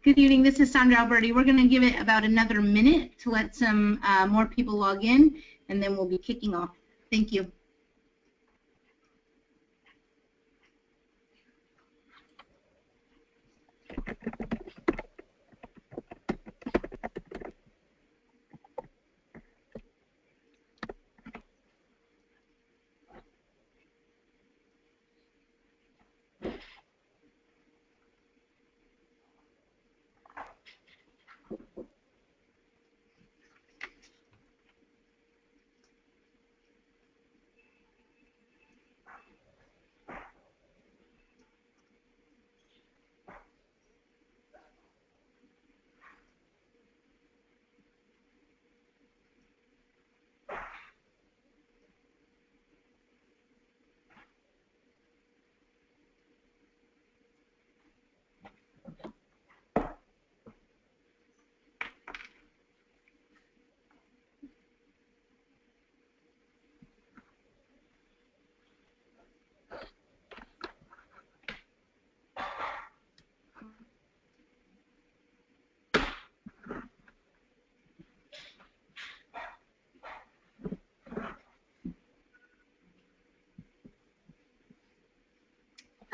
Good evening. This is Sandra Alberti. We're going to give it about another minute to let some more people log in, and then we'll be kicking off. Thank you.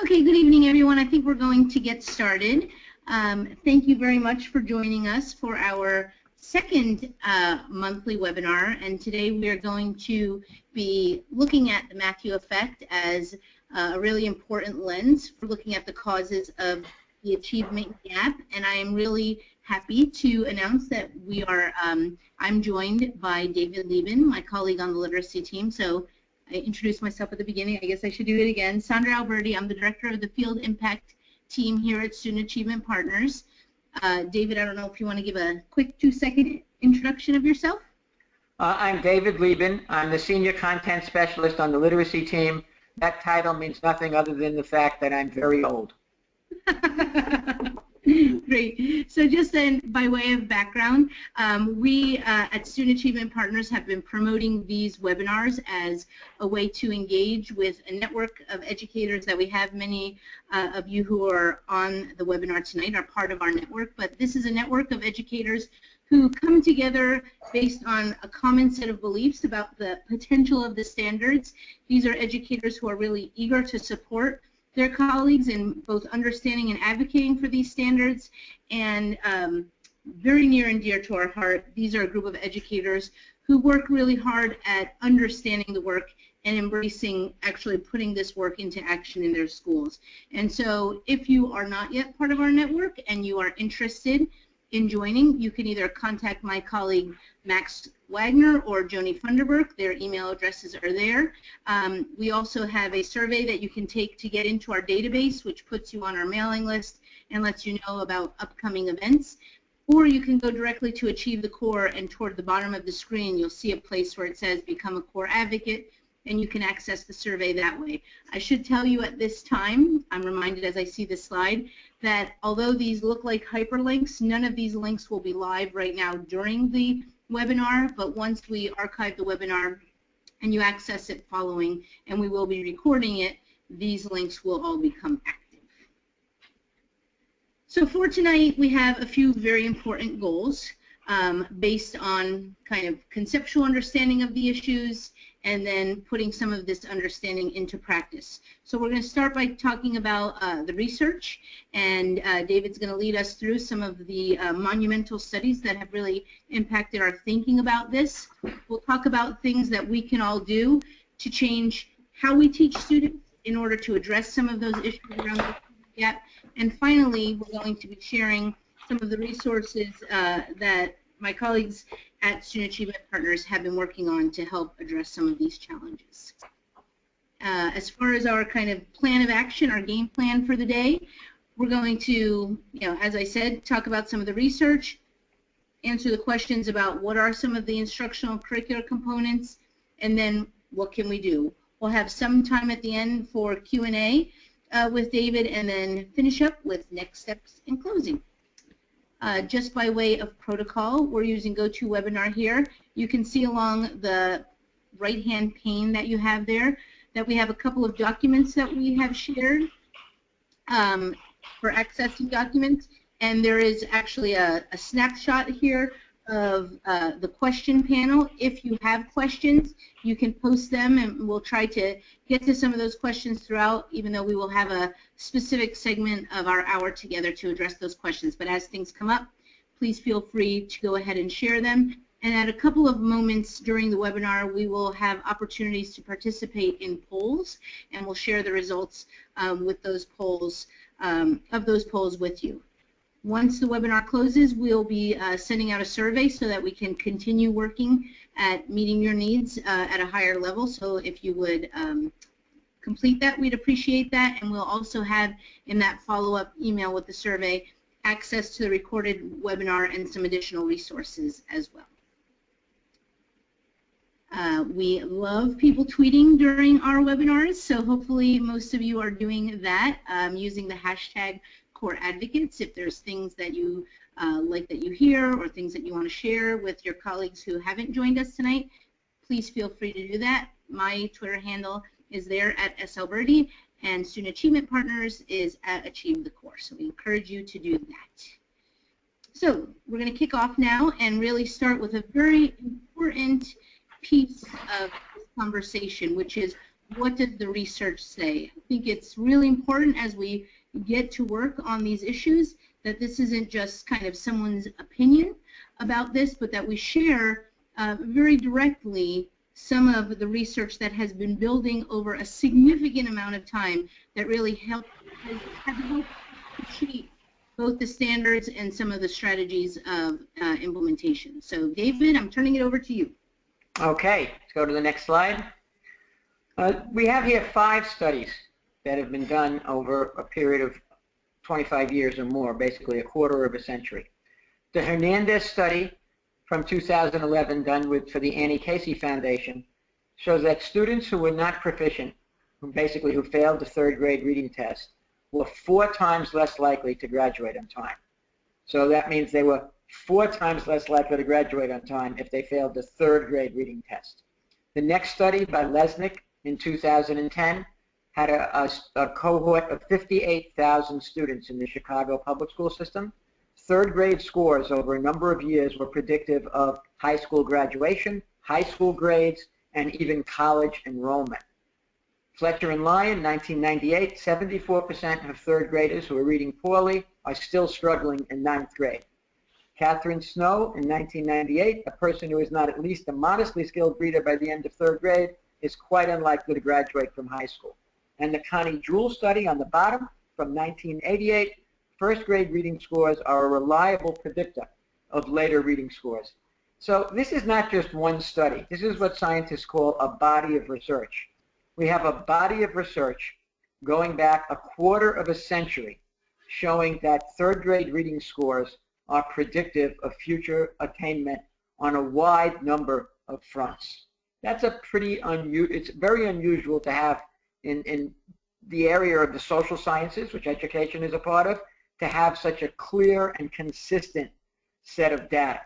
Okay, good evening, everyone. I think we're going to get started. Thank you very much for joining us for our second monthly webinar. And today we are going to be looking at the Matthew effect as a really important lens for looking at the causes of the achievement gap. And I am really happy to announce that I'm joined by David Lieben, my colleague on the literacy team. So I introduced myself at the beginning. I guess I should do it again. Sandra Alberti. I'm the director of the Field Impact team here at Student Achievement Partners. David, I don't know if you want to give a quick 2-second introduction of yourself. I'm David Lieben. I'm the senior content specialist on the literacy team. That title means nothing other than the fact that I'm very old. Great. So just then, by way of background, we at Student Achievement Partners have been promoting these webinars as a way to engage with a network of educators that we have. Many of you who are on the webinar tonight are part of our network, but this is a network of educators who come together based on a common set of beliefs about the potential of the standards. These are educators who are really eager to support their colleagues in both understanding and advocating for these standards, and very near and dear to our heart, these are a group of educators who work really hard at understanding the work and embracing actually putting this work into action in their schools. And so if you are not yet part of our network and you are interested in joining, you can either contact my colleague Max Wagner or Joni Funderburk. Their email addresses are there. We also have a survey that you can take to get into our database, which puts you on our mailing list and lets you know about upcoming events. Or you can go directly to Achieve the Core, and toward the bottom of the screen you'll see a place where it says Become a Core Advocate, and you can access the survey that way. I should tell you at this time, I'm reminded as I see this slide, that although these look like hyperlinks, none of these links will be live right now during the webinar, but once we archive the webinar and you access it following, and we will be recording it, these links will all become active. So for tonight, we have a few very important goals based on kind of conceptual understanding of the issues and then putting some of this understanding into practice. So we're going to start by talking about the research, and David's going to lead us through some of the monumental studies that have really impacted our thinking about this. We'll talk about things that we can all do to change how we teach students in order to address some of those issues around the gap. And finally, we're going to be sharing some of the resources that my colleagues at Student Achievement Partners have been working on to help address some of these challenges. As far as our kind of plan of action, our game plan for the day, we're going to, as I said, talk about some of the research, answer the questions about what are some of the instructional curricular components, and then what can we do. We'll have some time at the end for Q&A with David, and then finish up with next steps in closing. Just by way of protocol, we're using GoToWebinar here. You can see along the right-hand pane that you have there that we have a couple of documents that we have shared for accessing documents. And there is actually a snapshot here of the question panel. If you have questions, you can post them, and we'll try to get to some of those questions throughout, even though we will have a specific segment of our hour together to address those questions. But as things come up, please feel free to go ahead and share them. And at a couple of moments during the webinar, we will have opportunities to participate in polls, and we'll share the results with those polls, with you. Once the webinar closes, we'll be sending out a survey so that we can continue working at meeting your needs at a higher level. So if you would complete that, we'd appreciate that. And we'll also have in that follow-up email with the survey access to the recorded webinar and some additional resources as well. We love people tweeting during our webinars, so hopefully most of you are doing that using the hashtag Core Advocates. If there's things that you like that you hear or things that you want to share with your colleagues who haven't joined us tonight, please feel free to do that. My Twitter handle is there at SLBirdie, and Student Achievement Partners is at Achieve the Core. So we encourage you to do that. So we're going to kick off now and really start with a very important piece of this conversation, which is what does the research say? I think it's really important as we get to work on these issues that this isn't just kind of someone's opinion about this, but that we share very directly some of the research that has been building over a significant amount of time that really has helped achieve both the standards and some of the strategies of implementation. So David, I'm turning it over to you. Okay, let's go to the next slide. We have here 5 studies that have been done over a period of 25 years or more, basically a quarter of a century. The Hernandez study from 2011 done for the Annie Casey Foundation shows that students who were not proficient, who failed the 3rd grade reading test, were 4 times less likely to graduate on time. So that means they were 4 times less likely to graduate on time if they failed the 3rd grade reading test. The next study by Lesnick in 2010 had a cohort of 58,000 students in the Chicago public school system. 3rd grade scores over a number of years were predictive of high school graduation, high school grades, and even college enrollment. Fletcher and Lyon, 1998, 74% of 3rd graders who are reading poorly are still struggling in 9th grade. Catherine Snow, in 1998, a person who is not at least a modestly skilled reader by the end of 3rd grade is quite unlikely to graduate from high school. And the Connie Jewell study on the bottom from 1988, 1st grade reading scores are a reliable predictor of later reading scores. So this is not just one study. This is what scientists call a body of research. We have a body of research going back a quarter of a century showing that 3rd grade reading scores are predictive of future attainment on a wide number of fronts. That's a pretty it's very unusual to have in the area of the social sciences, which education is a part of, to have such a clear and consistent set of data.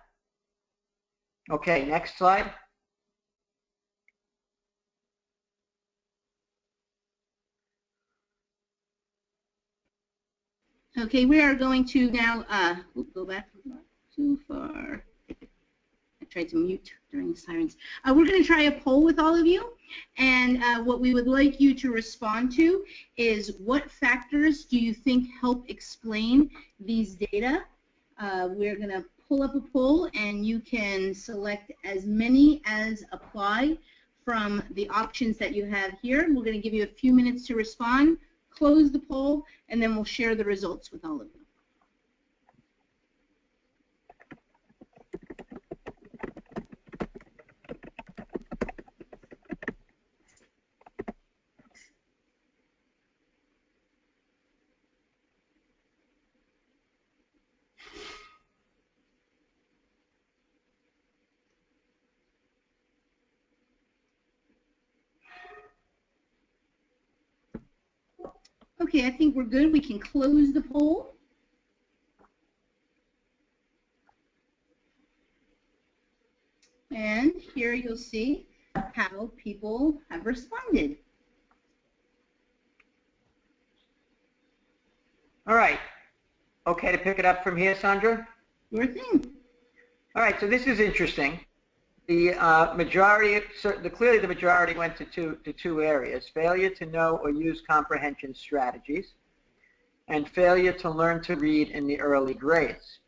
Okay, next slide. Okay, we are going to now go back too far. I tried to mute during the sirens. We're going to try a poll with all of you, and what we would like you to respond to is what factors do you think help explain these data? We're going to pull up a poll, and you can select as many as apply from the options that you have here. We're going to give you a few minutes to respond, close the poll, and then we'll share the results with all of you. Okay, I think we're good. We can close the poll. And here you'll see how people have responded. All right. okay to pick it up from here, Sandra? Your thing. All right, so this is interesting. The clearly the majority went to two areas: failure to know or use comprehension strategies, and failure to learn to read in the early grades.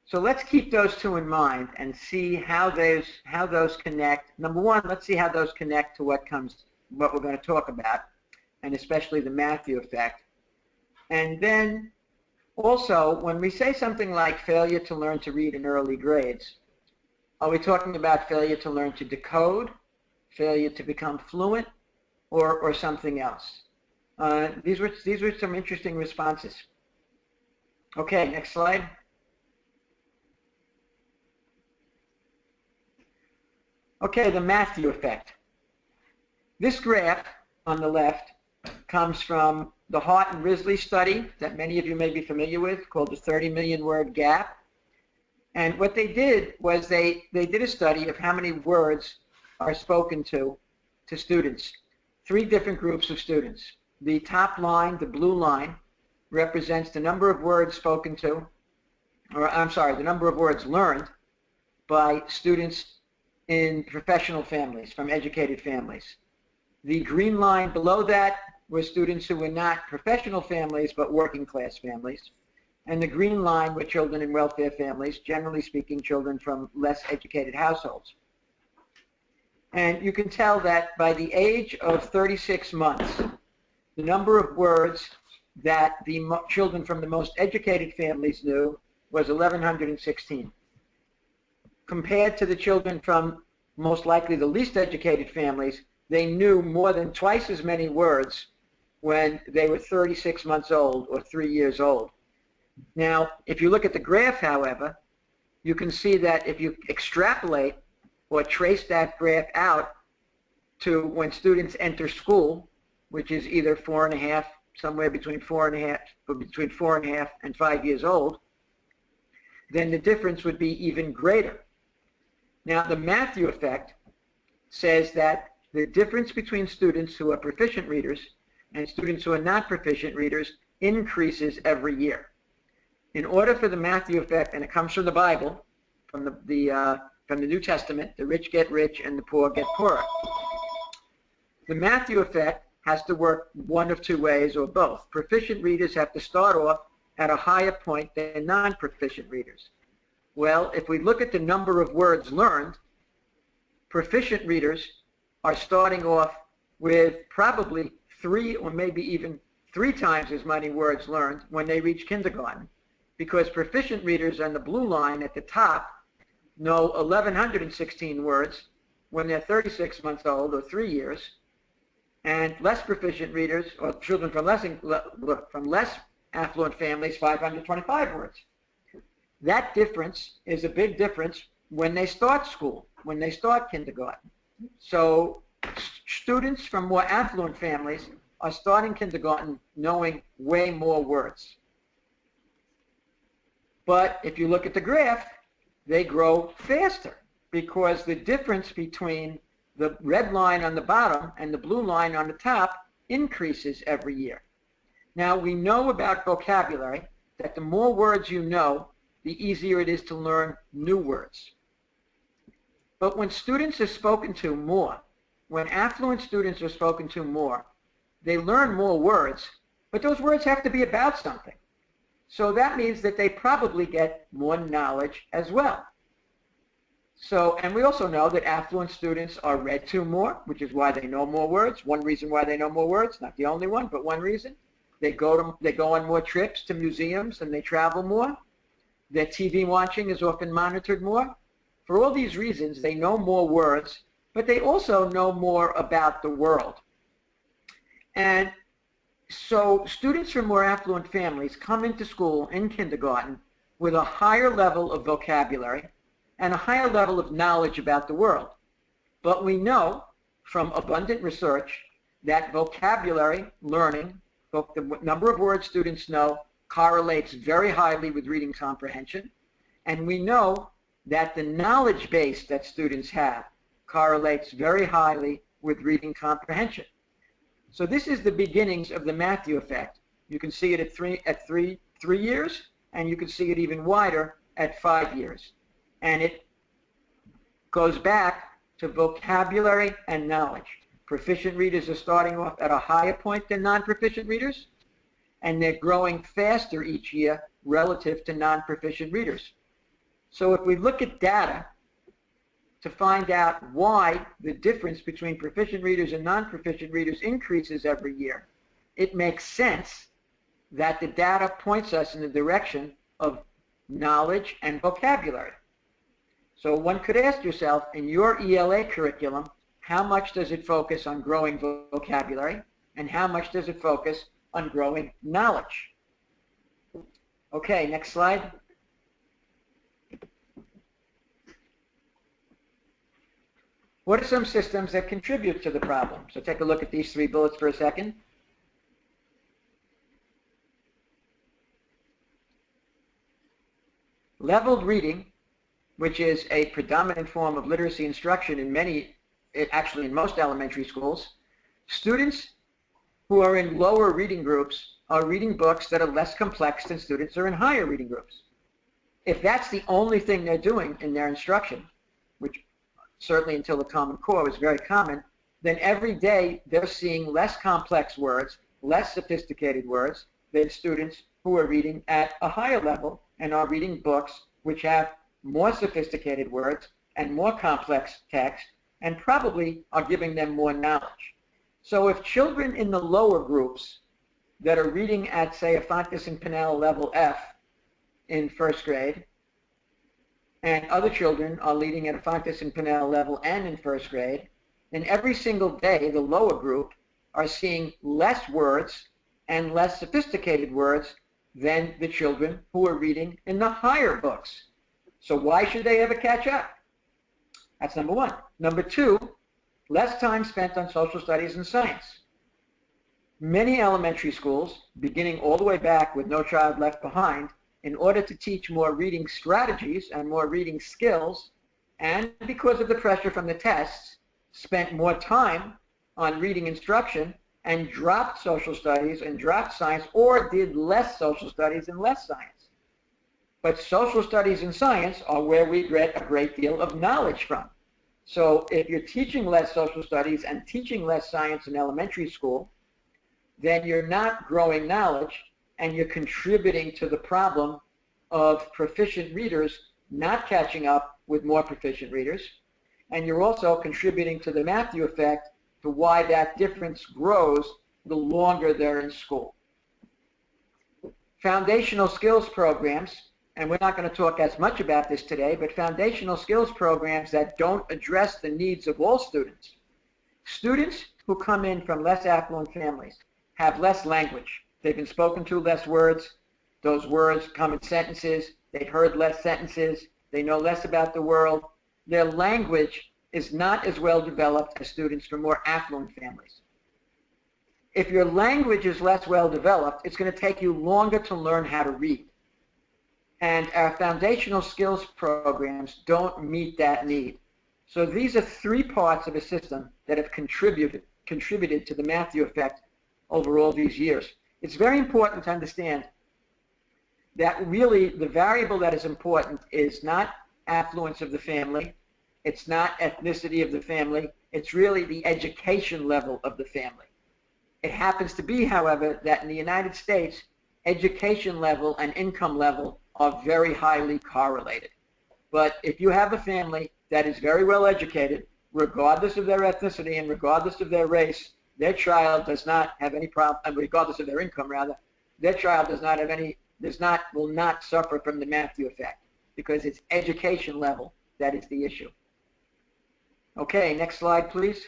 So let's keep those two in mind and see how those connect. Number one, let's see how those connect to what we're going to talk about, and especially the Matthew effect. And then also, when we say something like failure to learn to read in early grades, are we talking about failure to learn to decode, failure to become fluent, or something else? These were some interesting responses. Okay, next slide. Okay, the Matthew effect. This graph on the left comes from the Hart and Risley study that many of you may be familiar with, called the 30 million word gap. And what they did was they did a study of how many words are spoken to students. 3 different groups of students. The top line, the blue line, represents the number of words spoken to, or I'm sorry, the number of words learned by students in professional families, from educated families. The green line below that were students who were not professional families but working class families. And the green line were children in welfare families, generally speaking, children from less educated households. And you can tell that by the age of 36 months, the number of words that the children from the most educated families knew was 1,116. Compared to the children from most likely the least educated families, they knew more than twice as many words when they were 36 months old or 3 years old. Now, if you look at the graph, however, you can see that if you extrapolate or trace that graph out to when students enter school, which is either 4.5, somewhere between 4.5 and 5 years old, then the difference would be even greater. Now, the Matthew effect says that the difference between students who are proficient readers and students who are not proficient readers increases every year. In order for the Matthew effect, and it comes from the Bible, from the New Testament, the rich get rich and the poor get poorer. The Matthew effect has to work one of 2 ways or both. Proficient readers have to start off at a higher point than non-proficient readers. Well, if we look at the number of words learned, proficient readers are starting off with probably 3 or maybe even 3 times as many words learned when they reach kindergarten, because proficient readers on the blue line at the top know 1,116 words when they're 36 months old or 3 years, and less proficient readers, or children from less affluent families, 525 words. That difference is a big difference when they start school, when they start kindergarten. So students from more affluent families are starting kindergarten knowing way more words. But if you look at the graph, they grow faster because the difference between the red line on the bottom and the blue line on the top increases every year. Now, we know about vocabulary that the more words you know, the easier it is to learn new words. But when students are spoken to more, when affluent students are spoken to more, they learn more words, but those words have to be about something. So that means that they probably get more knowledge as well. So, and we also know that affluent students are read to more, which is why they know more words. One reason why they know more words, not the only one, but one reason. They go on more trips to museums and they travel more. Their TV watching is often monitored more. For all these reasons, they know more words, but they also know more about the world. And so students from more affluent families come into school in kindergarten with a higher level of vocabulary and a higher level of knowledge about the world. But we know from abundant research that vocabulary learning, both the number of words students know, correlates very highly with reading comprehension. And we know that the knowledge base that students have correlates very highly with reading comprehension. So this is the beginnings of the Matthew effect. You can see it at 3 years, and you can see it even wider at 5 years. And it goes back to vocabulary and knowledge. Proficient readers are starting off at a higher point than non-proficient readers, and they're growing faster each year relative to non-proficient readers. So if we look at data to find out why the difference between proficient readers and non-proficient readers increases every year, it makes sense that the data points us in the direction of knowledge and vocabulary. So one could ask yourself, in your ELA curriculum, how much does it focus on growing vocabulary, and how much does it focus on growing knowledge? Okay, next slide. What are some systems that contribute to the problem? So take a look at these 3 bullets for a second. Leveled reading, which is a predominant form of literacy instruction in actually in most elementary schools, students who are in lower reading groups are reading books that are less complex than students who are in higher reading groups. If that's the only thing they're doing in their instruction, which certainly until the Common Core was very common, then every day they're seeing less complex words, less sophisticated words than students who are reading at a higher level and are reading books which have more sophisticated words and more complex text and probably are giving them more knowledge. So if children in the lower groups that are reading at, say, a Fountas and Pinnell level F in first grade, and other children are reading at a Fountas and Pinnell level N in first grade, then every single day the lower group are seeing less words and less sophisticated words than the children who are reading in the higher books. So why should they ever catch up? That's number one. Number two, less time spent on social studies and science. Many elementary schools, beginning all the way back with No Child Left Behind, in order to teach more reading strategies and more reading skills, and because of the pressure from the tests, spent more time on reading instruction and dropped social studies and dropped science, or did less social studies and less science. But social studies and science are where we get a great deal of knowledge from. So if you're teaching less social studies and teaching less science in elementary school, then you're not growing knowledge, and you're contributing to the problem of proficient readers not catching up with more proficient readers. And you're also contributing to the Matthew effect, to why that difference grows the longer they're in school. Foundational skills programs, and we're not going to talk as much about this today, but foundational skills programs that don't address the needs of all students. Students who come in from less affluent families have less language. They've been spoken to less words. Those words come in sentences. They've heard less sentences. They know less about the world. Their language is not as well developed as students from more affluent families. If your language is less well developed, it's going to take you longer to learn how to read. And our foundational skills programs don't meet that need. So these are 3 parts of a system that have contributed to the Matthew effect over all these years. It's very important to understand that really the variable that is important is not affluence of the family, it's not ethnicity of the family, it's really the education level of the family. It happens to be, however, that in the United States, education level and income level are very highly correlated. But if you have a family that is very well educated, regardless of their ethnicity and regardless of their race, their child does not have any problem, regardless of their income rather, their child does not have any, will not suffer from the Matthew effect, because it's education level that is the issue. Okay, next slide, please.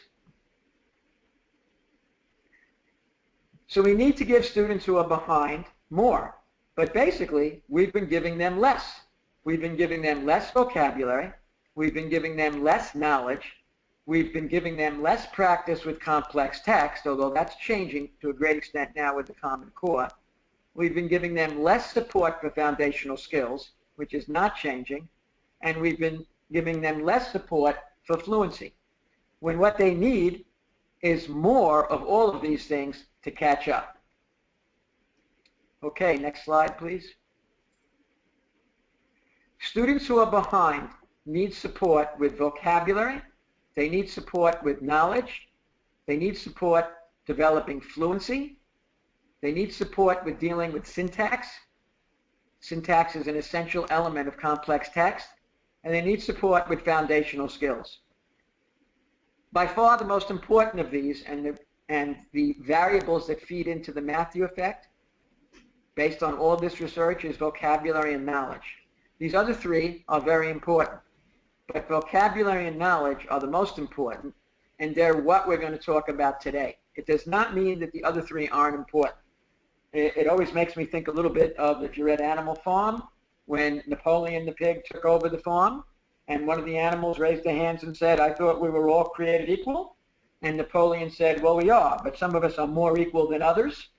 So we need to give students who are behind more, but basically we've been giving them less. We've been giving them less vocabulary, we've been giving them less knowledge, we've been giving them less practice with complex text, although that's changing to a great extent now with the Common Core. We've been giving them less support for foundational skills, which is not changing, and we've been giving them less support for fluency, when what they need is more of all of these things to catch up. Okay, next slide, please. Students who are behind need support with vocabulary. They need support with knowledge. They need support developing fluency. They need support with dealing with syntax. Syntax is an essential element of complex text. And they need support with foundational skills. By far the most important of these and the variables that feed into the Matthew effect, based on all this research, is vocabulary and knowledge. These other three are very important, but vocabulary and knowledge are the most important, and they're what we're going to talk about today. It does not mean that the other three aren't important. It always makes me think a little bit of, if you read Animal Farm, when Napoleon the pig took over the farm, and one of the animals raised their hands and said, "I thought we were all created equal." And Napoleon said, "Well, we are, but some of us are more equal than others."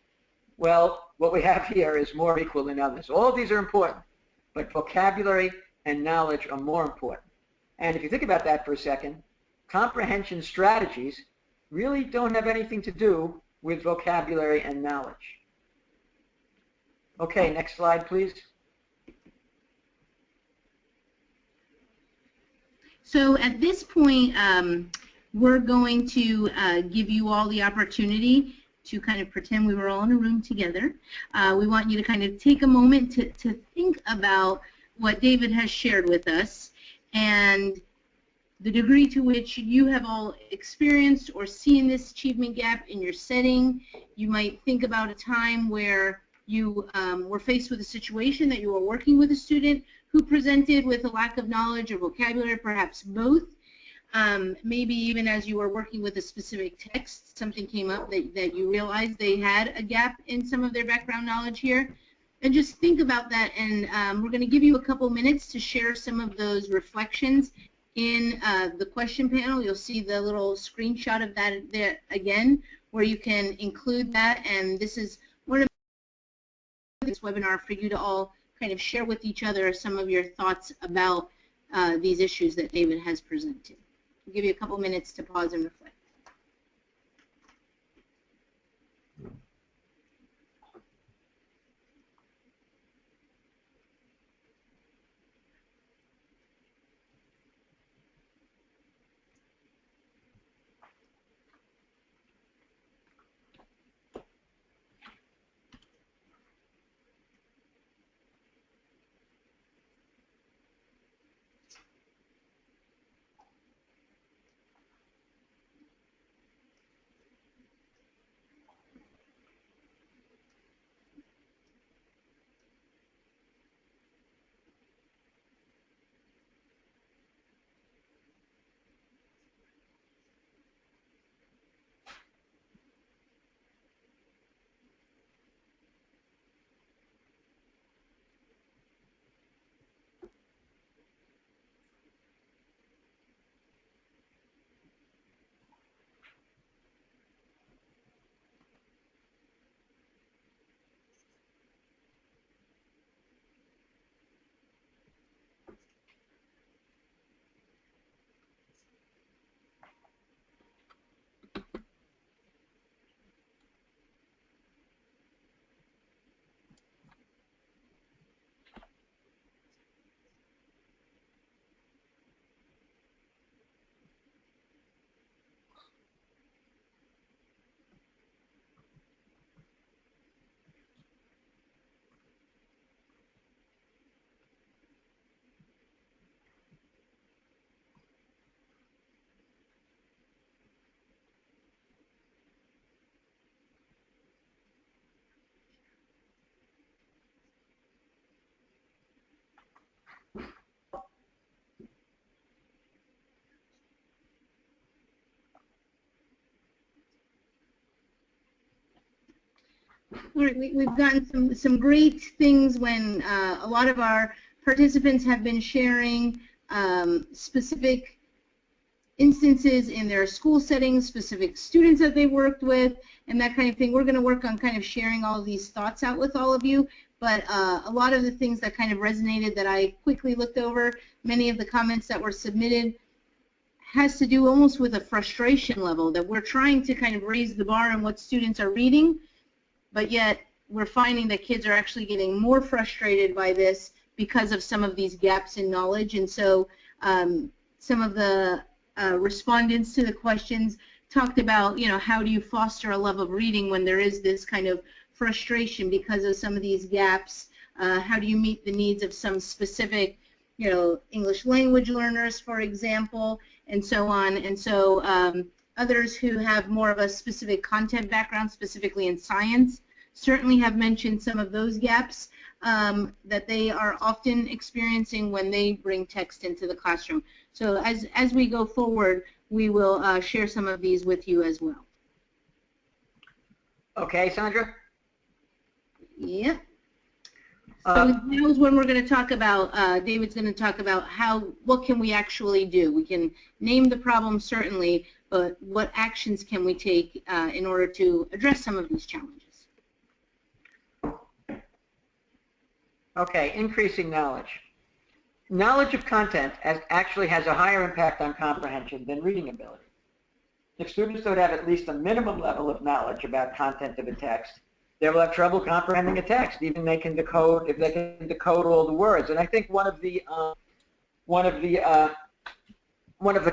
Well, what we have here is more equal than others. All of these are important, but vocabulary and knowledge are more important. And if you think about that for a second, comprehension strategies really don't have anything to do with vocabulary and knowledge. Okay, next slide, please. So at this point, we're going to give you all the opportunity to kind of pretend we were all in a room together. We want you to kind of take a moment to think about what David has shared with us and the degree to which you have all experienced or seen this achievement gap in your setting. You might think about a time where you were faced with a situation that you were working with a student who presented with a lack of knowledge or vocabulary, perhaps both. Maybe even as you were working with a specific text, something came up that you realized they had a gap in some of their background knowledge here. And just think about that, and we're going to give you a couple minutes to share some of those reflections in the question panel. You'll see the little screenshot of that there again, where you can include that, and this is one of this webinar for you to all kind of share with each other some of your thoughts about these issues that David has presented. We'll give you a couple minutes to pause and reflect. We've gotten some great things when a lot of our participants have been sharing specific instances in their school settings, specific students that they worked with, and that kind of thing. We're going to work on kind of sharing all of these thoughts out with all of you, but a lot of the things that kind of resonated that I quickly looked over, many of the comments that were submitted, has to do almost with a frustration level that we're trying to kind of raise the bar on what students are reading, but yet we're finding that kids are actually getting more frustrated by this because of some of these gaps in knowledge. And so some of the respondents to the questions talked about, how do you foster a love of reading when there is this kind of frustration because of some of these gaps? How do you meet the needs of some specific, English language learners, for example, and so on. And so others who have more of a specific content background, specifically in science, certainly have mentioned some of those gaps that they are often experiencing when they bring text into the classroom. So as we go forward, we will share some of these with you as well. Okay, Sandra? Yep. So now is when we're going to talk about, David's going to talk about what can we actually do. We can name the problem, certainly, but what actions can we take in order to address some of these challenges? Okay, increasing knowledge. Knowledge of content actually has a higher impact on comprehension than reading ability. If students don't have at least a minimum level of knowledge about content of a text, they will have trouble comprehending a text, even if they can decode all the words. And I think one of the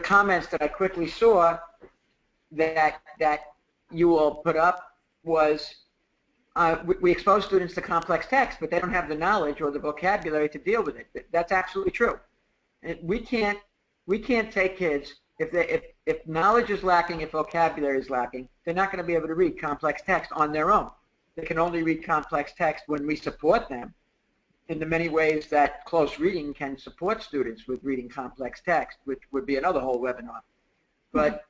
comments that I quickly saw that you all put up was we expose students to complex text, but they don't have the knowledge or the vocabulary to deal with it. That's absolutely true. And we can't take kids if knowledge is lacking, if vocabulary is lacking, they're not going to be able to read complex text on their own. They can only read complex text when we support them in the many ways that close reading can support students with reading complex text, which would be another whole webinar. But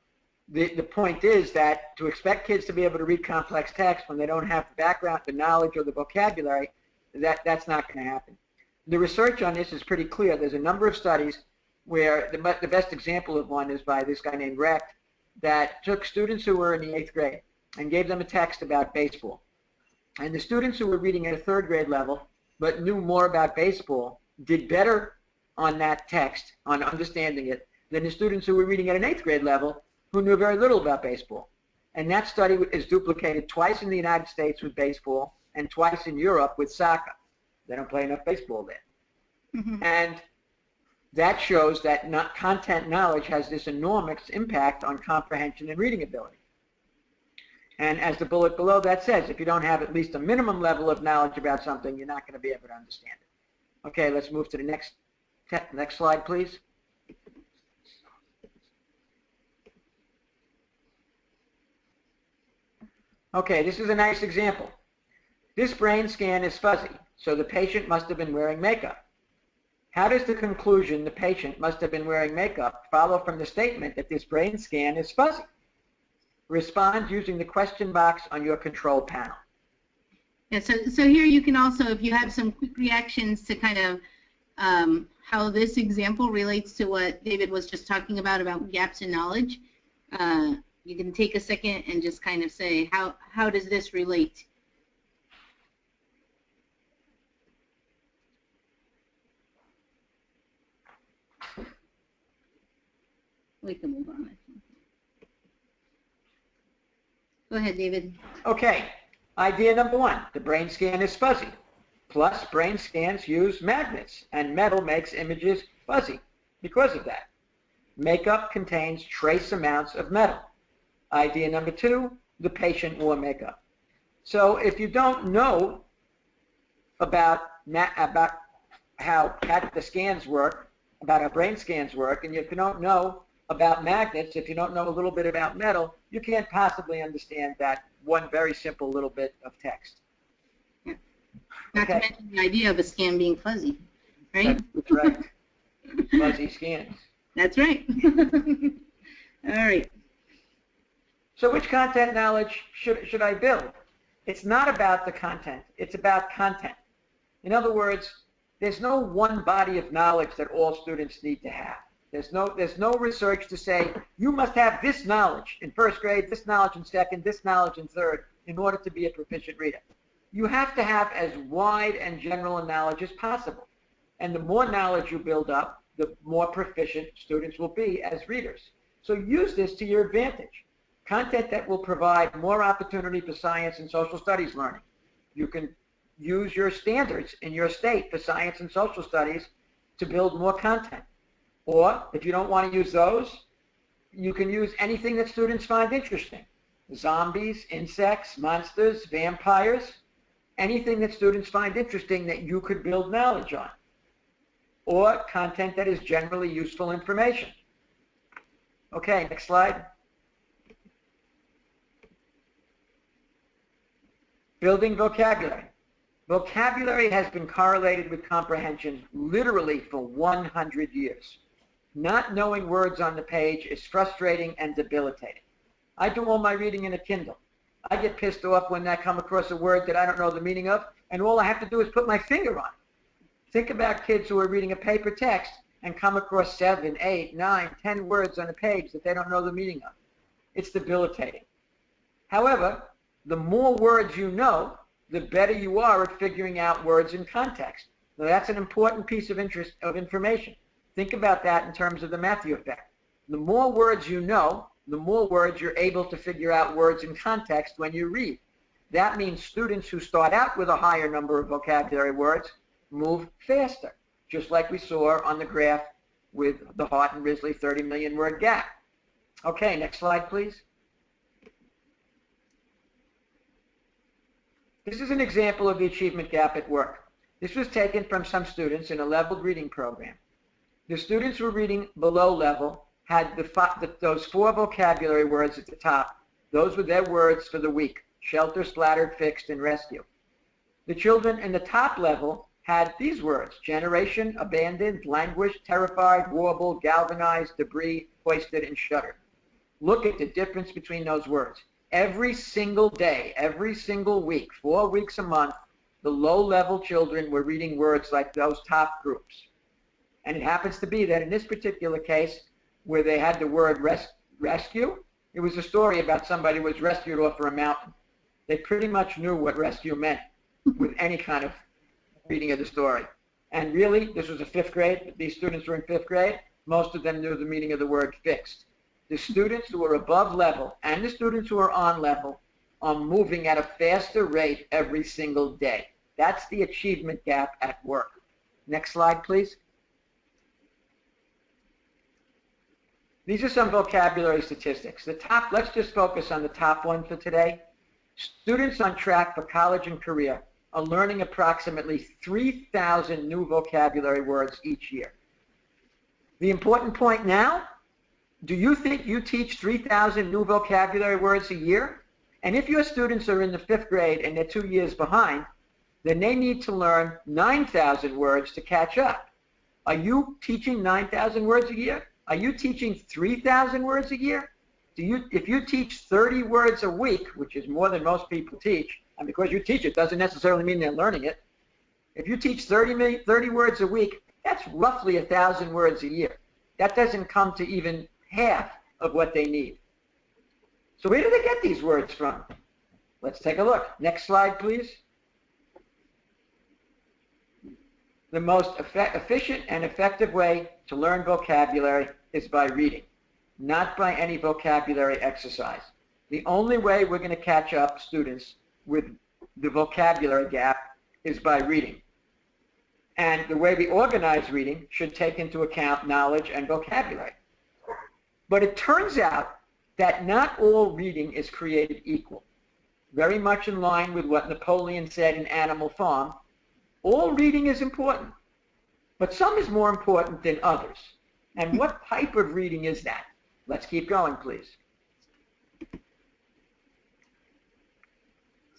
the point is that to expect kids to be able to read complex text when they don't have the background, the knowledge, or the vocabulary, that's not going to happen. The research on this is pretty clear. There's a number of studies where the best example of one is by this guy named Recht that took students who were in the 8th grade and gave them a text about baseball. And the students who were reading at a 3rd grade level but knew more about baseball did better on that text, on understanding it, than the students who were reading at an 8th grade level who knew very little about baseball. And that study is duplicated twice in the United States with baseball and twice in Europe with soccer. They don't play enough baseball there. Mm-hmm. And that shows that content knowledge has this enormous impact on comprehension and reading ability. And as the bullet below that says, if you don't have at least a minimum level of knowledge about something, you're not going to be able to understand it. Okay, let's move to the next slide, please. Okay, this is a nice example. This brain scan is fuzzy, so the patient must have been wearing makeup. How does the conclusion, the patient must have been wearing makeup, follow from the statement that this brain scan is fuzzy? Respond using the question box on your control panel. Yeah, so here you can also, if you have some quick reactions to kind of how this example relates to what David was just talking about gaps in knowledge, you can take a second and just kind of say, how does this relate? We can move on. Go ahead, David. Okay. Idea number 1, the brain scan is fuzzy. Plus, brain scans use magnets, and metal makes images fuzzy because of that. Makeup contains trace amounts of metal. Idea number 2, the patient wore makeup. So if you don't know about how the scans work, about how brain scans work, and if you don't know about magnets, if you don't know a little bit about metal, you can't possibly understand that one very simple little bit of text. Yeah. Not to mention the idea of a scan being fuzzy, right? That's right. Fuzzy scans. That's right. All right. So which content knowledge should I build? It's not about the content. It's about content. In other words, there's no one body of knowledge that all students need to have. There's no research to say you must have this knowledge in 1st grade, this knowledge in 2nd, this knowledge in 3rd in order to be a proficient reader. You have to have as wide and general a knowledge as possible. And the more knowledge you build up, the more proficient students will be as readers. So use this to your advantage. Content that will provide more opportunity for science and social studies learning. You can use your standards in your state for science and social studies to build more content. Or if you don't want to use those, you can use anything that students find interesting. Zombies, insects, monsters, vampires, anything that students find interesting that you could build knowledge on. Or content that is generally useful information. Okay, next slide. Building vocabulary. Vocabulary has been correlated with comprehension literally for 100 years. Not knowing words on the page is frustrating and debilitating. I do all my reading in a Kindle. I get pissed off when I come across a word that I don't know the meaning of, and all I have to do is put my finger on it. Think about kids who are reading a paper text and come across 7, 8, 9, 10 words on a page that they don't know the meaning of. It's debilitating. However, the more words you know, the better you are at figuring out words in context. Now, that's an important piece of information. Think about that in terms of the Matthew effect. The more words you know, the more words you're able to figure out words in context when you read. That means students who start out with a higher number of vocabulary words move faster, just like we saw on the graph with the Hart and Risley 30 million word gap. Okay, next slide, please. This is an example of the achievement gap at work. This was taken from some students in a leveled reading program. The students who were reading below level had those 4 vocabulary words at the top. Those were their words for the week: shelter, splattered, fixed, and rescue. The children in the top level had these words: generation, abandoned, languished, terrified, warbled, galvanized, debris, hoisted, and shuddered. Look at the difference between those words. Every single day, every single week, 4 weeks a month, the low-level children were reading words like those top groups. And it happens to be that in this particular case, where they had the word rescue, it was a story about somebody who was rescued off of a mountain. They pretty much knew what rescue meant with any kind of reading of the story. And really, this was a 5th grade. These students were in 5th grade. Most of them knew the meaning of the word fixed. The students who are above level and the students who are on level are moving at a faster rate every single day. That's the achievement gap at work. Next slide, please. These are some vocabulary statistics. Let's just focus on the top one for today. Students on track for college and career are learning approximately 3,000 new vocabulary words each year. The important point now, do you think you teach 3,000 new vocabulary words a year? And if your students are in the 5th grade and they're 2 years behind, then they need to learn 9,000 words to catch up. Are you teaching 9,000 words a year? Are you teaching 3,000 words a year? If you teach 30 words a week, which is more than most people teach, and because you teach it doesn't necessarily mean they're learning it. If you teach 30 words a week, that's roughly 1,000 words a year. That doesn't come to even half of what they need. So where do they get these words from? Let's take a look. Next slide, please. The most efficient and effective way to learn vocabulary is by reading, not by any vocabulary exercise. The only way we're going to catch up students with the vocabulary gap is by reading. And the way we organize reading should take into account knowledge and vocabulary. But it turns out that not all reading is created equal. Very much in line with what Napoleon said in Animal Farm, all reading is important, but some is more important than others. And what type of reading is that? Let's keep going, please.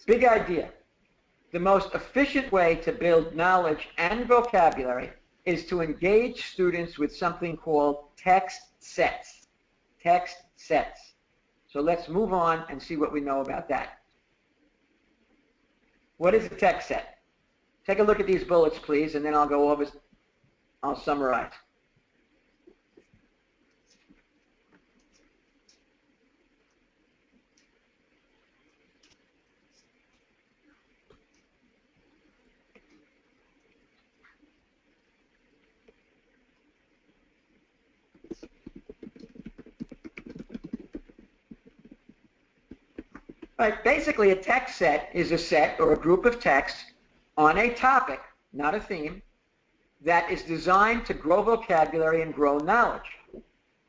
Big idea. The most efficient way to build knowledge and vocabulary is to engage students with something called text sets. Text sets. So let's move on and see what we know about that. What is a text set? Take a look at these bullets, please, and then I'll summarize. Right. Basically, a text set is a set or a group of texts on a topic, not a theme, that is designed to grow vocabulary and grow knowledge.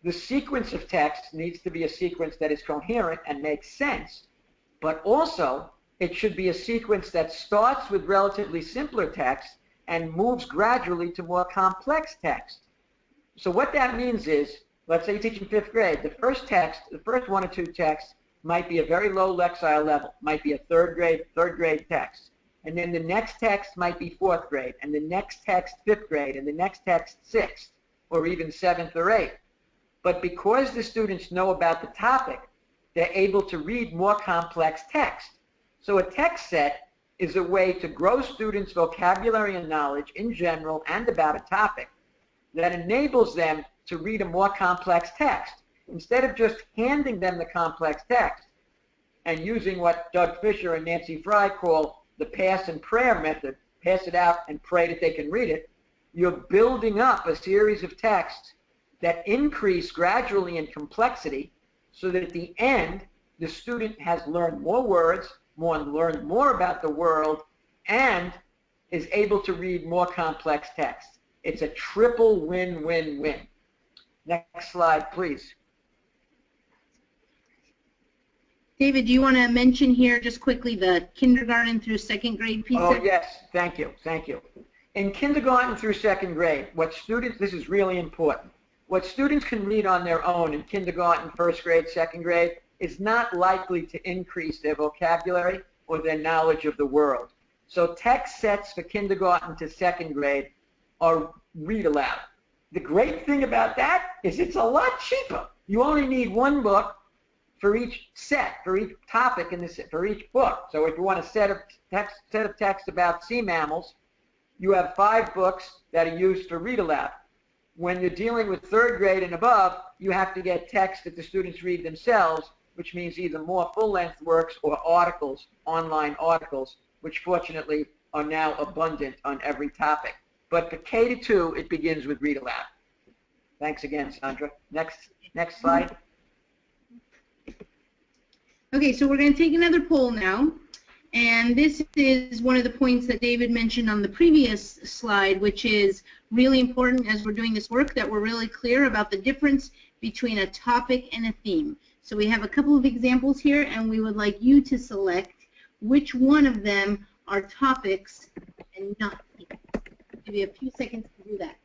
The sequence of text needs to be a sequence that is coherent and makes sense, but also it should be a sequence that starts with relatively simpler text and moves gradually to more complex text. So what that means is, let's say you're teaching 5th grade, the first one or two texts might be a very low Lexile level, might be a third grade text. And then the next text might be 4th grade, and the next text 5th grade, and the next text 6th, or even 7th or 8th. But because the students know about the topic, they're able to read more complex text. So a text set is a way to grow students' vocabulary and knowledge in general and about a topic that enables them to read a more complex text. Instead of just handing them the complex text and using what Doug Fisher and Nancy Fry call the pass and prayer method, pass it out and pray that they can read it, you're building up a series of texts that increase gradually in complexity so that at the end, the student has learned more words, learned more about the world, and is able to read more complex text. It's a triple win-win-win. Next slide, please. David, do you want to mention here just quickly the kindergarten through 2nd grade piece? Oh, yes. Thank you. Thank you. In kindergarten through 2nd grade, this is really important. What students can read on their own in kindergarten, 1st grade, 2nd grade is not likely to increase their vocabulary or their knowledge of the world. So text sets for kindergarten to 2nd grade are read aloud. The great thing about that is it's a lot cheaper. You only need one book for each set, for each topic for each book. So if you want a set of text about sea mammals, you have 5 books that are used for read aloud. When you're dealing with 3rd grade and above, you have to get text that the students read themselves, which means either more full-length works or articles, online articles, which fortunately are now abundant on every topic. But for K to 2, it begins with read aloud. Thanks again, Sandra. Next slide. Okay, so we're going to take another poll now. And this is one of the points that David mentioned on the previous slide, which is really important as we're doing this work, that we're really clear about the difference between a topic and a theme. So we have a couple of examples here, and we would like you to select which one of them are topics and not themes. I'll give you a few seconds to do that.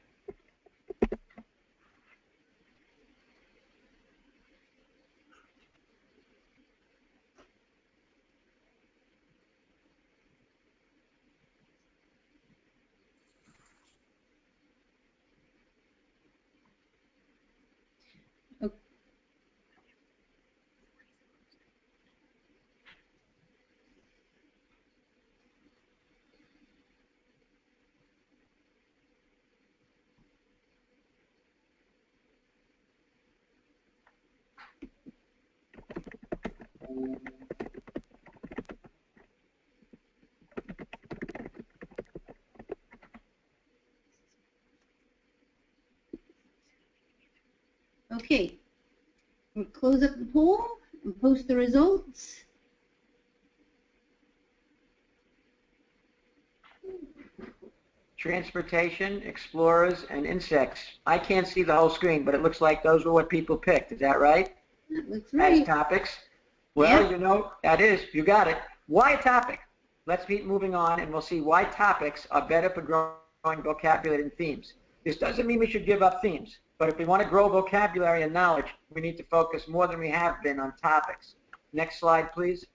Okay, we'll close up the poll and post the results. Transportation, explorers, and insects. I can't see the whole screen, but it looks like those were what people picked. Is that right? That looks right. As topics? Well, Yeah. you know, that is, you got it. Why a topic? Let's keep moving on, and we'll see why topics are better for growing vocabulary than themes. This doesn't mean we should give up themes, but if we want to grow vocabulary and knowledge, we need to focus more than we have been on topics. Next slide, please.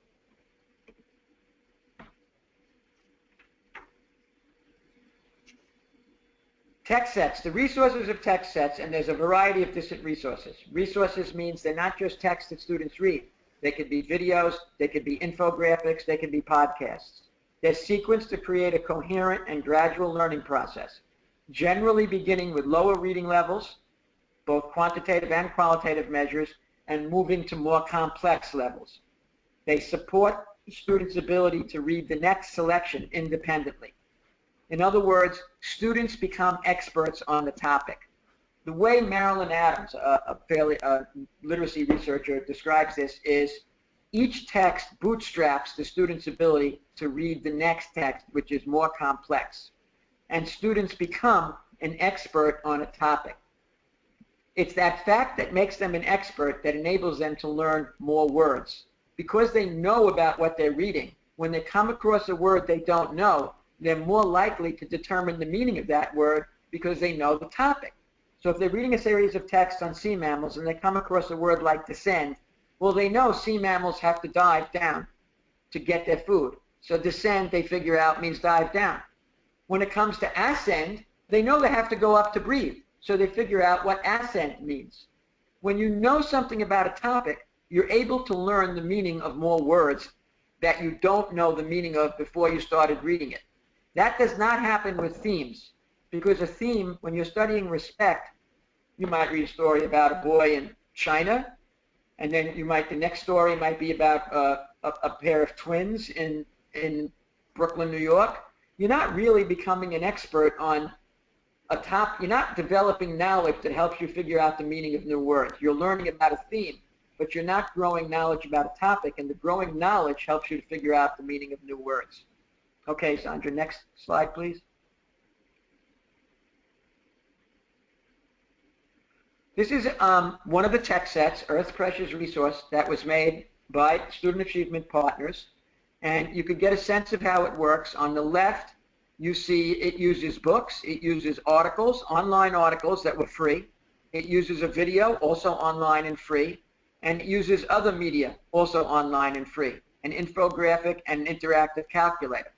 Text sets, the resources of text sets, and there's a variety of different resources. Resources means they're not just text that students read. They could be videos, they could be infographics, they could be podcasts. They're sequenced to create a coherent and gradual learning process, generally beginning with lower reading levels, both quantitative and qualitative measures, and moving to more complex levels. They support students' ability to read the next selection independently. In other words, students become experts on the topic. The way Marilyn Adams, a literacy researcher, describes this is each text bootstraps the student's ability to read the next text, which is more complex. And students become an expert on a topic. It's that fact that makes them an expert that enables them to learn more words. Because they know about what they're reading, when they come across a word they don't know, they're more likely to determine the meaning of that word because they know the topic. So if they're reading a series of texts on sea mammals and they come across a word like descend, well, they know sea mammals have to dive down to get their food. So descend, they figure out, means dive down. When it comes to ascend, they know they have to go up to breathe. So they figure out what ascend means. When you know something about a topic, you're able to learn the meaning of more words that you don't know the meaning of before you started reading it. That does not happen with themes, because a theme, when you're studying respect, you might read a story about a boy in China, and then the next story might be about a pair of twins in Brooklyn, New York. You're not really becoming an expert on you're not developing knowledge that helps you figure out the meaning of new words. You're learning about a theme, but you're not growing knowledge about a topic, and the growing knowledge helps you to figure out the meaning of new words. Okay, Sandra, next slide, please. This is one of the text sets, Earth's Precious Resource, that was made by Student Achievement Partners, and you could get a sense of how it works. On the left, you see it uses books, it uses articles, online articles that were free, it uses a video, also online and free, and it uses other media, also online and free, an infographic and an interactive calculator.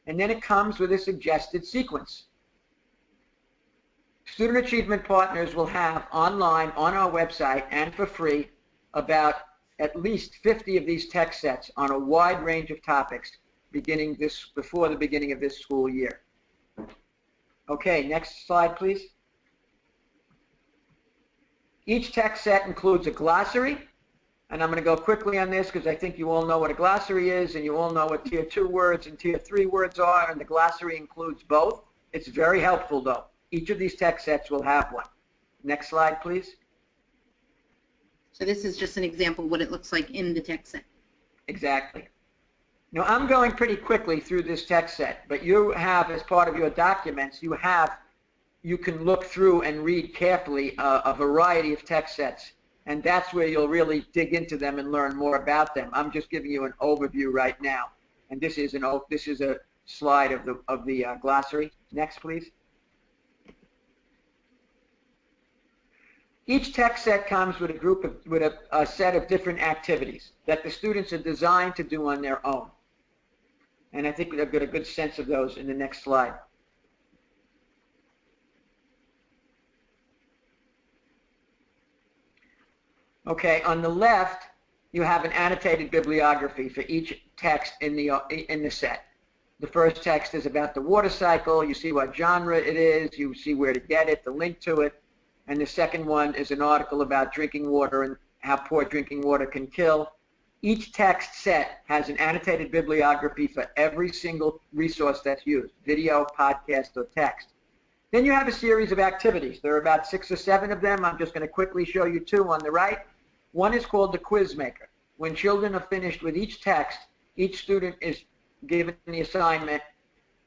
And then it comes with a suggested sequence. Student Achievement Partners will have online on our website and for free about at least 50 of these text sets on a wide range of topics before the beginning of this school year. Okay, next slide, please. Each text set includes a glossary, and I'm going to go quickly on this because I think you all know what a glossary is, and you all know what Tier 2 words and Tier 3 words are, and the glossary includes both. It's very helpful, though. Each of these text sets will have one. Next slide, please. So this is just an example of what it looks like in the text set. Exactly. Now, I'm going pretty quickly through this text set, but you have, as part of your documents, you can look through and read carefully a variety of text sets, and that's where you'll really dig into them and learn more about them. I'm just giving you an overview right now, and this is a slide of the glossary. Next, please. Each text set comes with a set of different activities that the students are designed to do on their own. And I think we've got a good sense of those in the next slide. Okay, on the left, you have an annotated bibliography for each text in the set. The first text is about the water cycle. You see what genre it is. You see where to get it, the link to it. And the second one is an article about drinking water and how poor drinking water can kill. Each text set has an annotated bibliography for every single resource that's used, video, podcast, or text. Then you have a series of activities. There are about 6 or 7 of them. I'm just going to quickly show you 2 on the right. One is called the Quiz Maker. When children are finished with each text, each student is given the assignment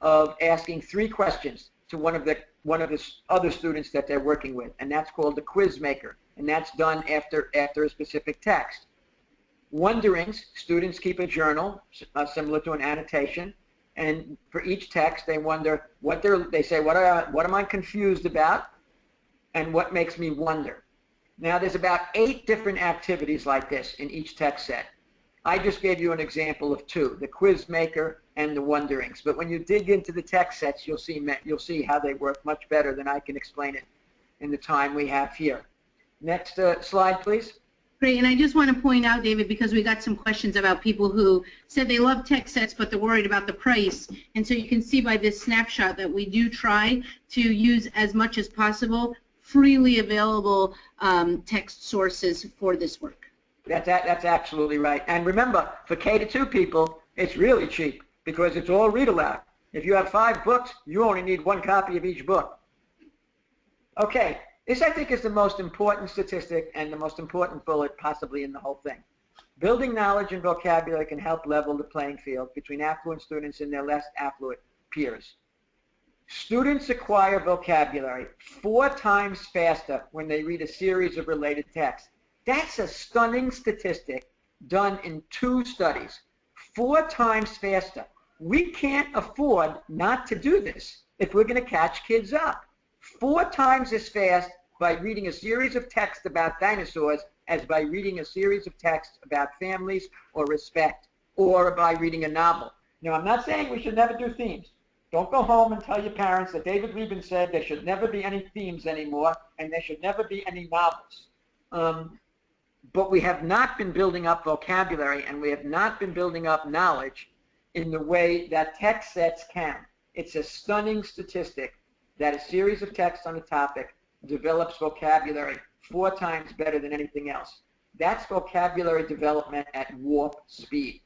of asking 3 questions to one of the other students that they're working with, and that's called the Quiz Maker, and that's done after a specific text. Wonderings, students keep a journal similar to an annotation, and for each text they wonder what am I confused about, and what makes me wonder. Now there's about 8 different activities like this in each text set. I just gave you an example of 2, the Quiz Maker and the Wonderings. But when you dig into the text sets, you'll see how they work much better than I can explain it in the time we have here. Next slide, please. Great, and I just want to point out, David, because we got some questions about people who said they love text sets, but they're worried about the price. And so you can see by this snapshot that we do try to use as much as possible freely available text sources for this work. That's absolutely right. And remember, for K-2 people, it's really cheap because it's all read aloud. If you have 5 books, you only need 1 copy of each book. Okay, this I think is the most important statistic and the most important bullet possibly in the whole thing. Building knowledge and vocabulary can help level the playing field between affluent students and their less affluent peers. Students acquire vocabulary 4 times faster when they read a series of related texts. That's a stunning statistic done in 2 studies. 4 times faster. We can't afford not to do this if we're going to catch kids up. 4 times as fast by reading a series of texts about dinosaurs as by reading a series of texts about families or respect, or by reading a novel. Now, I'm not saying we should never do themes. Don't go home and tell your parents that David Rubin said there should never be any themes anymore and there should never be any novels. But we have not been building up vocabulary and we have not been building up knowledge in the way that text sets can. It's a stunning statistic that a series of texts on a topic develops vocabulary 4 times better than anything else. That's vocabulary development at warp speed.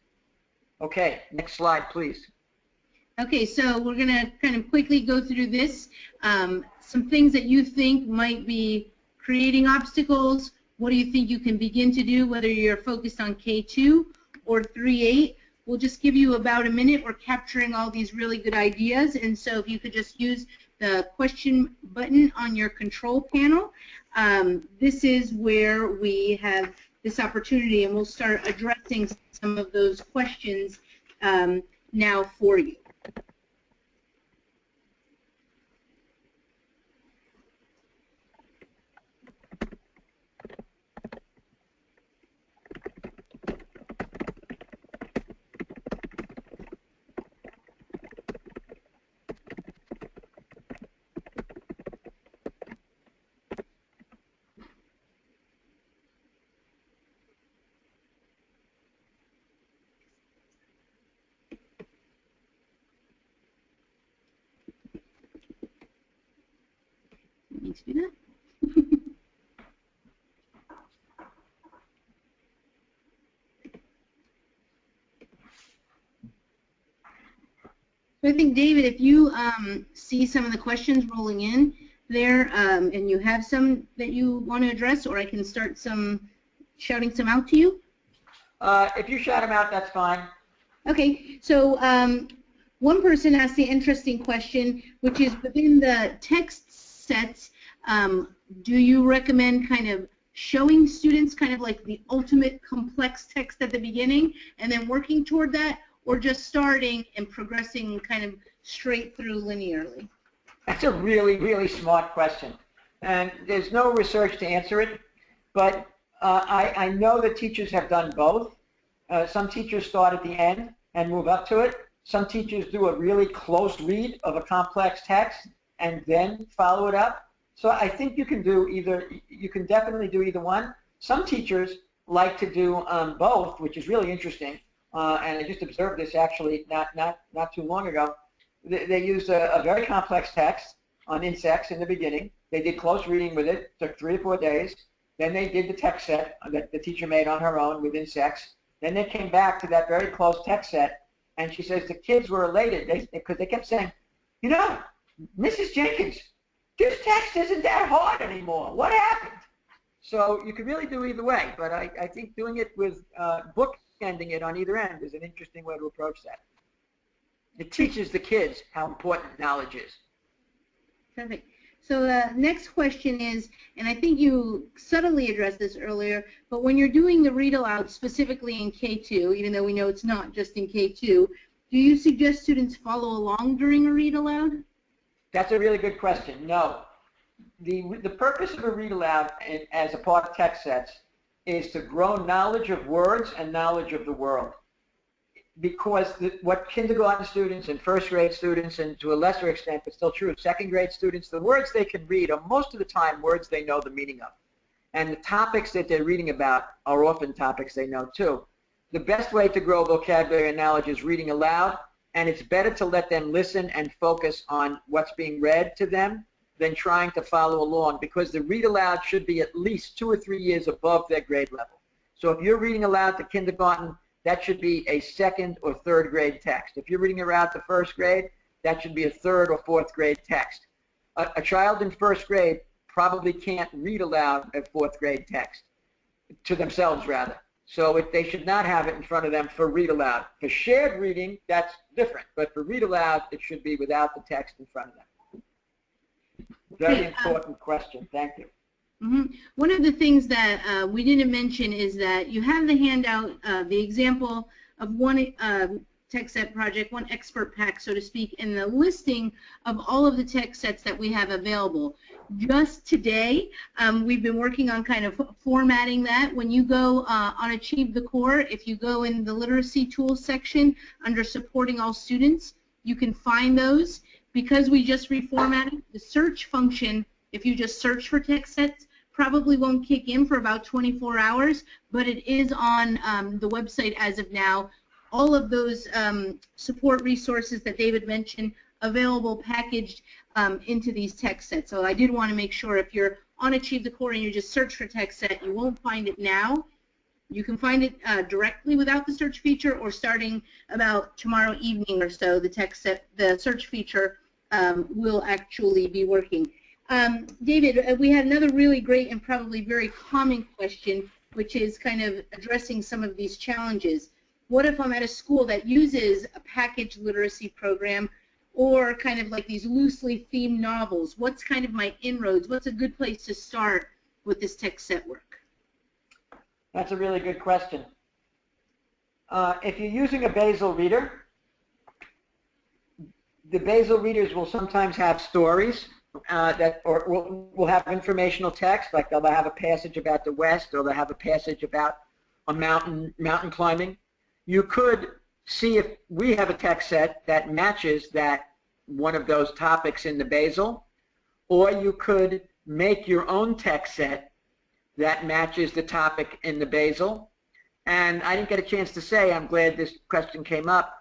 Okay, next slide, please. Okay, so we're going to kind of quickly go through this. Some things that you think might be creating obstacles. What do you think you can begin to do, whether you're focused on K2 or 3-8? We'll just give you about a minute. We're capturing all these really good ideas, and so if you could just use the question button on your control panel, this is where we have this opportunity, and we'll start addressing some of those questions now for you. Need to do that. So I think, David, if you see some of the questions rolling in there, and you have some that you want to address, or I can start shouting some out to you. If you shout them out, that's fine. Okay, so one person asked the interesting question, which is within the text sets, do you recommend kind of showing students kind of like the ultimate complex text at the beginning and then working toward that, or just starting and progressing kind of straight through linearly? That's a really, really smart question. And there's no research to answer it, but I know that teachers have done both. Some teachers start at the end and move up to it. Some teachers do a really close read of a complex text and then follow it up. So I think you can do either. You can definitely do either one. Some teachers like to do both, which is really interesting. And I just observed this actually not too long ago. They used a very complex text on insects in the beginning. They did close reading with it. Took 3 or 4 days. Then they did the text set that the teacher made on her own with insects. Then they came back to that very close text set, and she says the kids were elated because they kept saying, you know, Mrs. Jenkins, this text isn't that hard anymore. What happened? So you could really do either way, but I think doing it with bookending it on either end is an interesting way to approach that. It teaches the kids how important knowledge is. Perfect. So the next question is, and I think you subtly addressed this earlier, but when you're doing the read aloud specifically in K2, even though we know it's not just in K2, do you suggest students follow along during a read aloud? That's a really good question. No. The purpose of a read aloud as a part of text sets is to grow knowledge of words and knowledge of the world. Because what kindergarten students and first grade students, and to a lesser extent, but still true, second grade students, the words they can read are most of the time words they know the meaning of. And the topics that they're reading about are often topics they know too. The best way to grow vocabulary and knowledge is reading aloud, and it's better to let them listen and focus on what's being read to them than trying to follow along, because the read aloud should be at least 2 or 3 years above their grade level. So if you're reading aloud to kindergarten, that should be a 2nd or 3rd grade text. If you're reading aloud to 1st grade, that should be a 3rd or 4th grade text. A child in 1st grade probably can't read aloud a 4th grade text, to themselves rather. So they should not have it in front of them for read aloud. For shared reading, that's different. But for read aloud, it should be without the text in front of them. Very important question. Thank you. One of the things that we didn't mention is that you have the handout, the example of one text set project, one expert pack, so to speak, and the listing of all of the text sets that we have available. Just today, we've been working on kind of formatting that. When you go on Achieve the Core, if you go in the Literacy Tools section under Supporting All Students, you can find those. Because we just reformatted, the search function, if you just search for text sets, probably won't kick in for about 24 hours, but it is on the website as of now. All of those support resources that David mentioned available packaged into these text sets. So I did want to make sure if you're on Achieve the Core and you just search for text set, you won't find it now. You can find it directly without the search feature, or starting about tomorrow evening or so, the search feature will actually be working. David, we had another really great and probably very common question, which is kind of addressing some of these challenges. What if I'm at a school that uses a packaged literacy program, or kind of like these loosely themed novels? What's kind of my inroads? What's a good place to start with this text set work? That's a really good question. If you're using a Basel reader, the Basel readers will sometimes have stories or will have informational text, like they'll have a passage about the West, or they'll have a passage about a mountain climbing. You could see if we have a text set that matches that one of those topics in the Basel, or you could make your own text set that matches the topic in the Basel. And I didn't get a chance to say, I'm glad this question came up.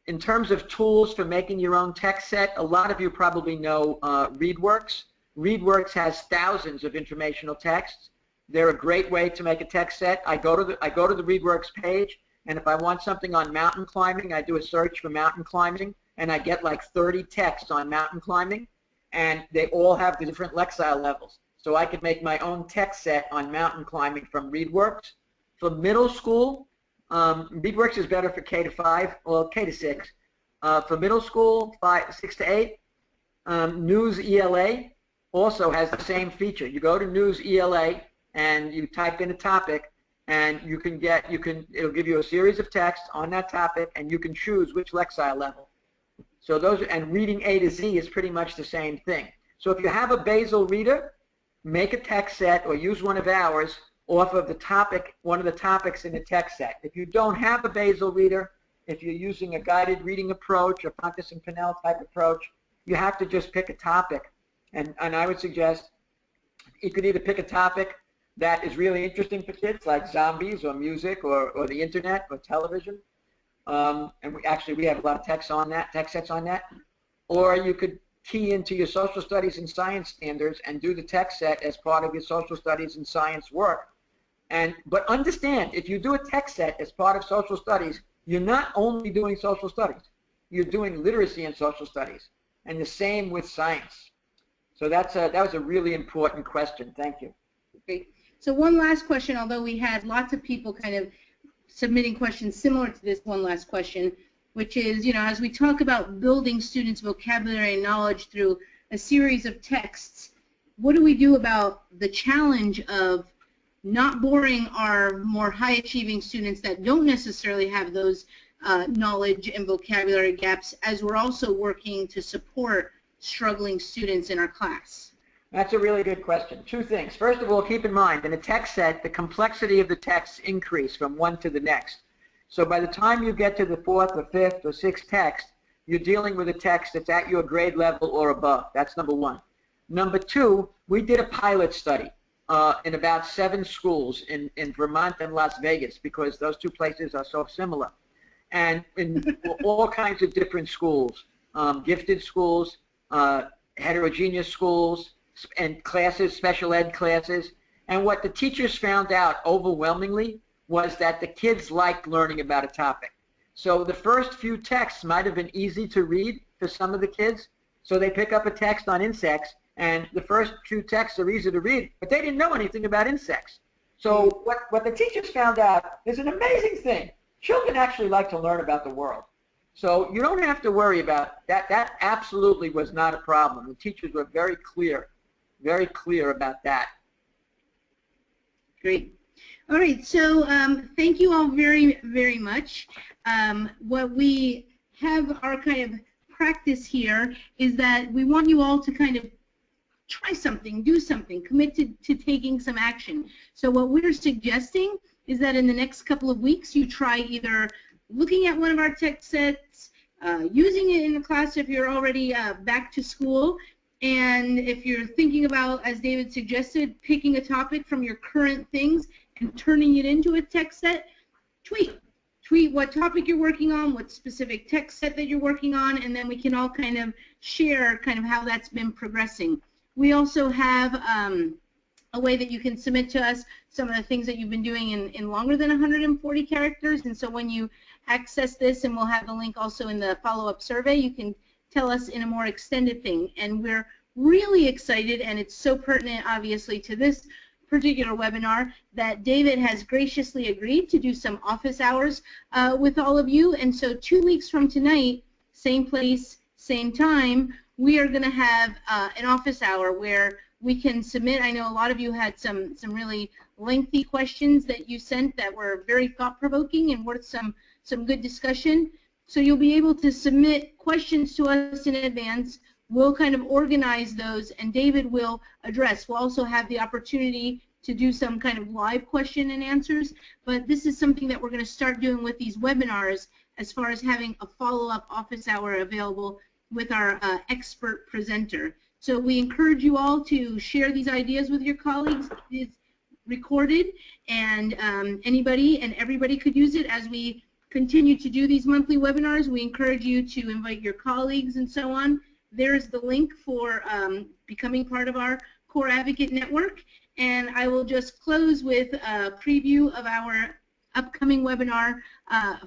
In terms of tools for making your own text set, a lot of you probably know ReadWorks. ReadWorks has thousands of informational texts. They're a great way to make a text set. I go to the ReadWorks page, and if I want something on mountain climbing, I do a search for mountain climbing, and I get like 30 texts on mountain climbing, and they all have the different Lexile levels. So I could make my own text set on mountain climbing from ReadWorks. For middle school, ReadWorks is better for K to 5, or K to 6. For middle school, 6 to 8, News ELA also has the same feature. You go to News ELA and you type in a topic, and it'll give you a series of texts on that topic, and you can choose which Lexile level. So and reading A to Z is pretty much the same thing. So if you have a Basel reader, make a text set or use one of ours off of the topic, one of the topics in the text set. If you don't have a Basel reader, if you're using a guided reading approach, or Pontus and Pinnell type approach, you have to just pick a topic. And I would suggest you could either pick a topic that is really interesting for kids, like zombies or music or the internet or television. And we have a lot of text sets on that. Or you could key into your social studies and science standards and do the text set as part of your social studies and science work. But understand, if you do a text set as part of social studies, you're not only doing social studies, you're doing literacy and social studies, and the same with science. So that was a really important question. Thank you. Great. So one last question, although we had lots of people kind of submitting questions similar to this one last question, which is, as we talk about building students' vocabulary and knowledge through a series of texts, what do we do about the challenge of not boring our more high-achieving students that don't necessarily have those knowledge and vocabulary gaps, as we're also working to support struggling students in our class? That's a really good question. Two things. First of all, keep in mind, in a text set, the complexity of the texts increase from one to the next. So by the time you get to the 4th or 5th or 6th text, you're dealing with a text that's at your grade level or above. That's number one. Number two, we did a pilot study in about 7 schools in Vermont and Las Vegas, because those two places are so similar. And in all kinds of different schools, gifted schools, heterogeneous schools, and classes, special ed classes. And what the teachers found out overwhelmingly was that the kids liked learning about a topic. So the first few texts might have been easy to read for some of the kids. So they pick up a text on insects, and the first few texts are easy to read, but they didn't know anything about insects. So what the teachers found out is an amazing thing. Children actually like to learn about the world. So you don't have to worry about that. That absolutely was not a problem. The teachers were very clear about that. Great. All right, so thank you all very, very much. What we have our kind of practice here is that we want you all to kind of try something, do something, commit to taking some action. So what we're suggesting is that in the next couple of weeks you try either looking at one of our text sets, using it in the class if you're already back to school, and if you're thinking about, as David suggested, picking a topic from your current things and turning it into a text set, tweet what topic you're working on, what specific text set that you're working on, and then we can all kind of share kind of how that's been progressing. We also have a way that you can submit to us some of the things that you've been doing in longer than 140 characters, and so when you access this, and we'll have the link also in the follow-up survey, you can tell us in a more extended thing. And we're really excited, and it's so pertinent obviously to this particular webinar, that David has graciously agreed to do some office hours with all of you. And so 2 weeks from tonight, same place, same time, we are going to have an office hour where we can submit. I know a lot of you had some really lengthy questions that you sent that were very thought-provoking and worth some good discussion. So you'll be able to submit questions to us in advance. We'll kind of organize those, and David will address. We'll also have the opportunity to do some kind of live question and answers, but this is something that we're going to start doing with these webinars as far as having a follow-up office hour available with our expert presenter. So we encourage you all to share these ideas with your colleagues. It's recorded, and anybody and everybody could use it as we continue to do these monthly webinars. We encourage you to invite your colleagues and so on. There's the link for becoming part of our Core Advocate Network. And I will just close with a preview of our upcoming webinar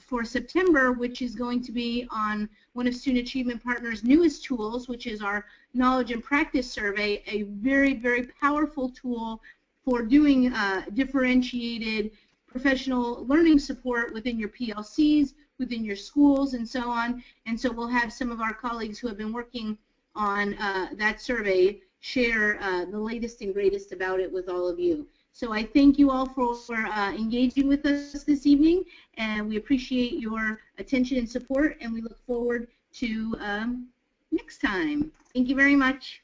for September, which is going to be on one of Student Achievement Partners' newest tools, which is our Knowledge and Practice Survey, a very, very powerful tool for doing differentiated professional learning support within your PLCs, within your schools, and so on. And so we'll have some of our colleagues who have been working on that survey share the latest and greatest about it with all of you. So I thank you all for engaging with us this evening, and we appreciate your attention and support, and we look forward to next time. Thank you very much.